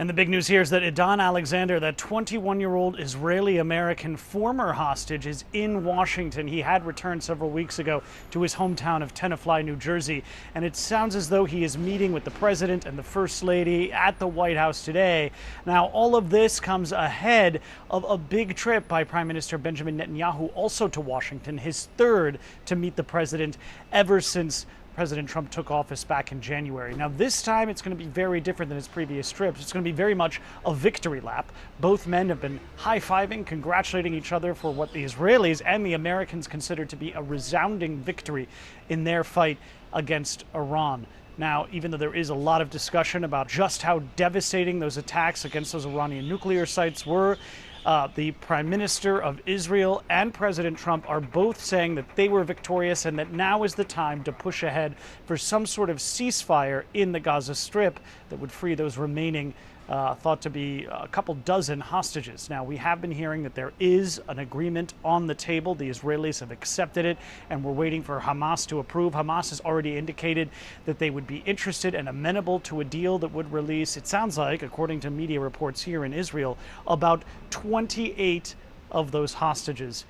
And the big news here is that Idan Alexander, that 21-year-old Israeli-American former hostage, is in Washington. He had returned several weeks ago to his hometown of Tenafly, New Jersey. And it sounds as though he is meeting with the president and the first lady at the White House today. Now, all of this comes ahead of a big trip by Prime Minister Benjamin Netanyahu also to Washington, his third to meet the president ever since President Trump took office back in January. Now, this time it's going to be very different than his previous trips. It's going to be very much a victory lap. Both men have been high-fiving, congratulating each other for what the Israelis and the Americans consider to be a resounding victory in their fight against Iran. Now, even though there is a lot of discussion about just how devastating those attacks against those Iranian nuclear sites were, the Prime Minister of Israel and President Trump are both saying that they were victorious and that now is the time to push ahead for some sort of ceasefire in the Gaza Strip that would free those remaining thought to be a couple dozen hostages. Now, we have been hearing that there is an agreement on the table. The Israelis have accepted it, and we're waiting for Hamas to approve. Hamas has already indicated that they would be interested and amenable to a deal that would release, it sounds like, according to media reports here in Israel, about 28 of those hostages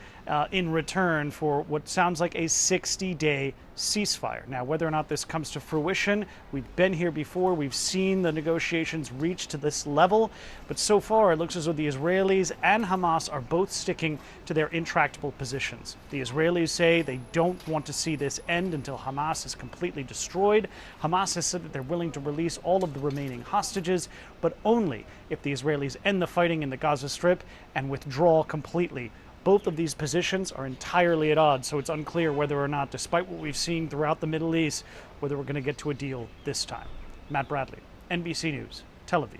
in return for what sounds like a 60-day ceasefire. Now, whether or not this comes to fruition, we've been here before. We've seen the negotiations reach to this level. But so far, it looks as though the Israelis and Hamas are both sticking to their intractable positions. The Israelis say they don't want to see this end until Hamas is completely destroyed. Hamas has said that they're willing to release all of the remaining hostages, but only if the Israelis end the fighting in the Gaza Strip and withdraw completely. Both of these positions are entirely at odds, so it's unclear whether or not, despite what we've seen throughout the Middle East, whether we're going to get to a deal this time. Matt Bradley, NBC News, Tel Aviv.